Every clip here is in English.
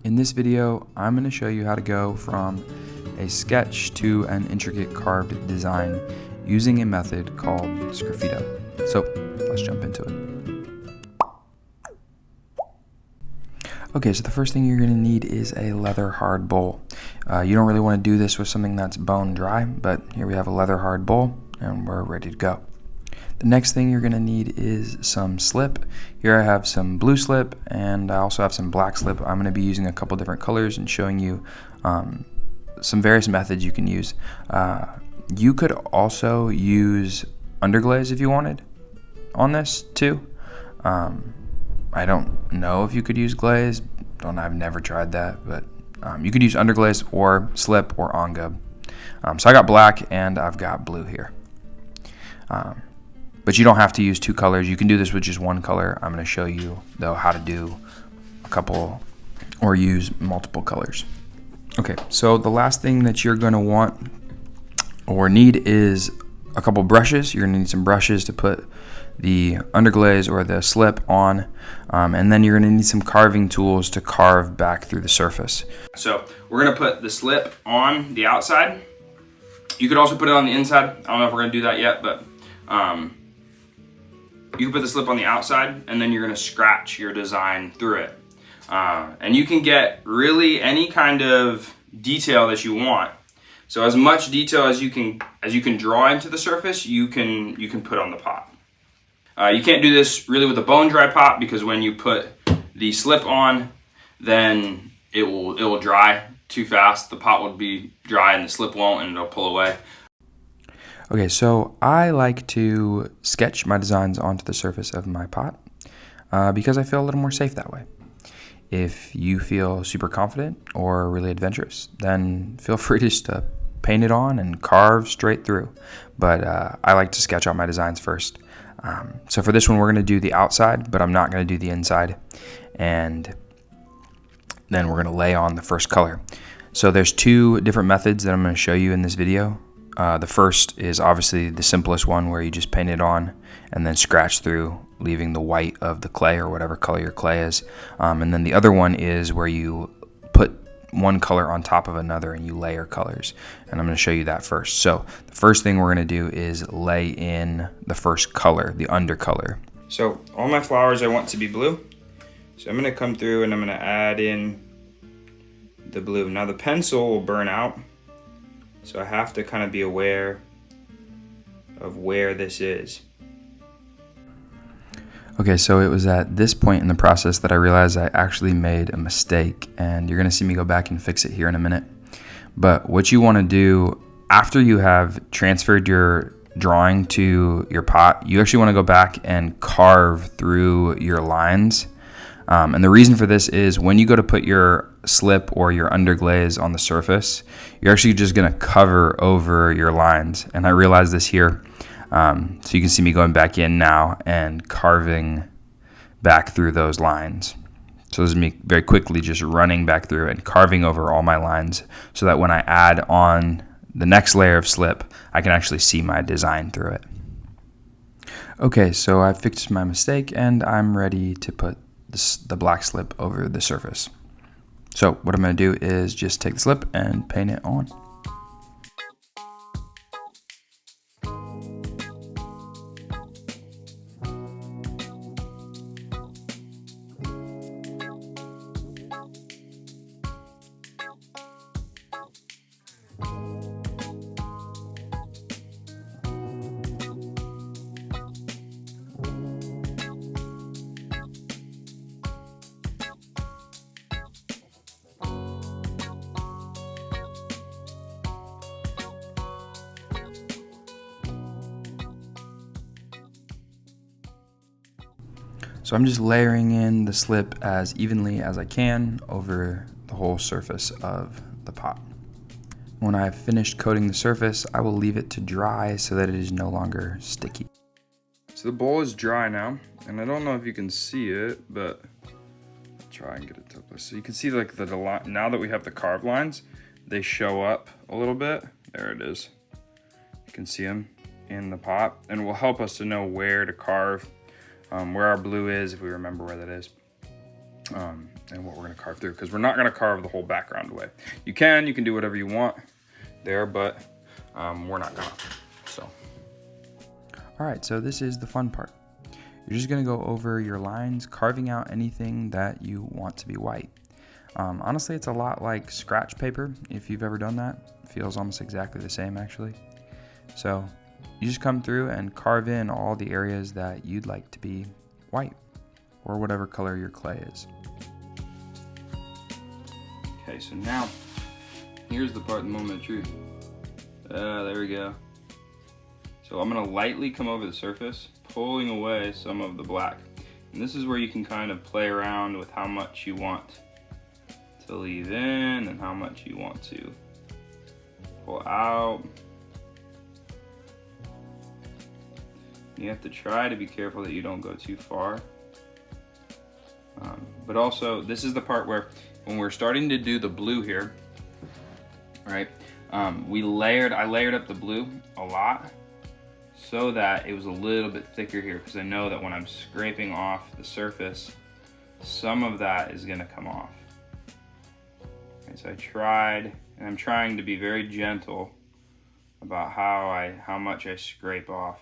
In this video, I'm going to show you how to go from a sketch to an intricate carved design using a method called Sgraffito. So let's jump into it. Okay, so the first thing you're going to need is a leather hard bowl. You don't really want to do this with something that's bone dry, but here we have a leather hard bowl and we're ready to go. The next thing you're going to need is some slip. Here I have some blue slip and I also have some black slip. I'm going to be using a couple different colors and showing you some various methods you can use. You could also use underglaze if you wanted on this too. I don't know if you could use glaze. I've never tried that, but you could use underglaze or slip or on-gub. So I got black and I've got blue here. But you don't have to use two colors. You can do this with just one color. I'm going to show you, though, how to do a couple or use multiple colors. Okay, so the last thing that you're going to want or need is a couple brushes. You're going to need some brushes to put the underglaze or the slip on, and then you're going to need some carving tools to carve back through the surface. So we're going to put the slip on the outside. You could also put it on the inside. I don't know if we're going to do that yet, but you can put the slip on the outside and then you're going to scratch your design through it. And you can get really any kind of detail that you want. So as much detail as you can draw into the surface, you can put on the pot. You can't do this really with a bone dry pot because when you put the slip on, then it will dry too fast. The pot will be dry and the slip won't, and it'll pull away. Okay, so I like to sketch my designs onto the surface of my pot because I feel a little more safe that way. If you feel super confident or really adventurous, then feel free just to paint it on and carve straight through. But I like to sketch out my designs first. So for this one, we're going to do the outside, but I'm not going to do the inside. And then we're going to lay on the first color. So there's two different methods that I'm going to show you in this video. The first is obviously the simplest one where you just paint it on and then scratch through, leaving the white of the clay or whatever color your clay is. And then the other one is where you put one color on top of another and you layer colors. And I'm going to show you that first. So the first thing we're going to do is lay in the first color, the undercolor. So all my flowers I want to be blue. So I'm going to come through and I'm going to add in the blue. Now the pencil will burn out. So I have to kind of be aware of where this is. Okay, so it was at this point in the process that I realized I actually made a mistake, and you're gonna see me go back and fix it here in a minute. But what you wanna do after you have transferred your drawing to your pot, you actually wanna go back and carve through your lines. And the reason for this is when you go to put your slip or your underglaze on the surface, you're actually just going to cover over your lines. And I realized this here. So you can see me going back in now and carving back through those lines. So this is me very quickly just running back through and carving over all my lines so that when I add on the next layer of slip, I can actually see my design through it. Okay, so I fixed my mistake and I'm ready to put the black slip over the surface. So what I'm going to do is just take the slip and paint it on. So I'm just layering in the slip as evenly as I can over the whole surface of the pot. When I've finished coating the surface, I will leave it to dry so that it is no longer sticky. So the bowl is dry now, and I don't know if you can see it, but I'll try and get it to place. So you can see like now that we have the carved lines, they show up a little bit. There it is. You can see them in the pot, and it will help us to know where to carve, where our blue is, if we remember where that is. and what we're going to carve through, because we're not going to carve the whole background away. You can do whatever you want there, but we're not gonna. So, all right, so this is the fun part. You're just going to go over your lines, carving out anything that you want to be white. Honestly, it's a lot like scratch paper. If you've ever done that, it feels almost exactly the same actually. So you just come through and carve in all the areas that you'd like to be white, or whatever color your clay is. Okay, so now here's the part, the moment of truth. There we go. So I'm gonna lightly come over the surface, pulling away some of the black. And this is where you can kind of play around with how much you want to leave in and how much you want to pull out. You have to try to be careful that you don't go too far. But also, this is the part where when we're starting to do the blue here, right? I layered up the blue a lot so that it was a little bit thicker here, because I know that when I'm scraping off the surface, some of that is gonna come off. And so I'm trying to be very gentle about how much I scrape off.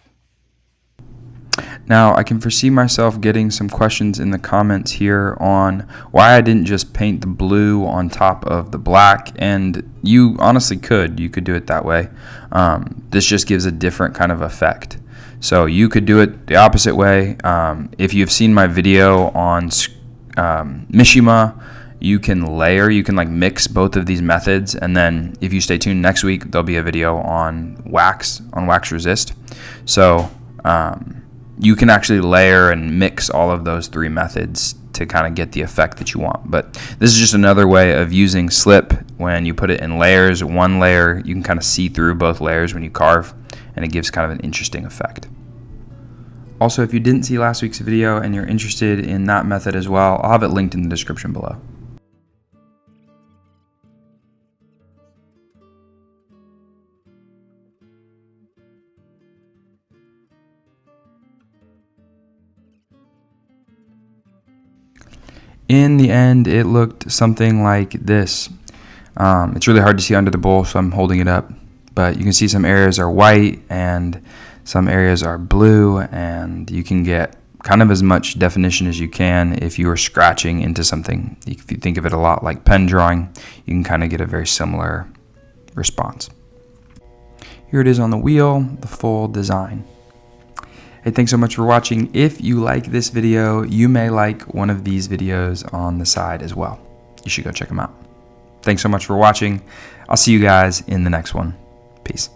Now, I can foresee myself getting some questions in the comments here on why I didn't just paint the blue on top of the black, and you honestly could. You could do it that way. This just gives a different kind of effect. So you could do it the opposite way. If you've seen my video on mishima, you can layer, you can like mix both of these methods, and then if you stay tuned next week, there'll be a video on wax resist. So you can actually layer and mix all of those three methods to kind of get the effect that you want. But this is just another way of using slip. When you put it in layers, one layer, you can kind of see through both layers when you carve, and it gives kind of an interesting effect. Also, if you didn't see last week's video and you're interested in that method as well, I'll have it linked in the description below. In the end, it looked something like this. It's really hard to see under the bowl, so I'm holding it up. But you can see some areas are white and some areas are blue, and you can get kind of as much definition as you can if you are scratching into something. If you think of it a lot like pen drawing, you can kind of get a very similar response. Here it is on the wheel, the full design. Hey, thanks so much for watching. If you like this video, you may like one of these videos on the side as well. You should go check them out. Thanks so much for watching. I'll see you guys in the next one. Peace.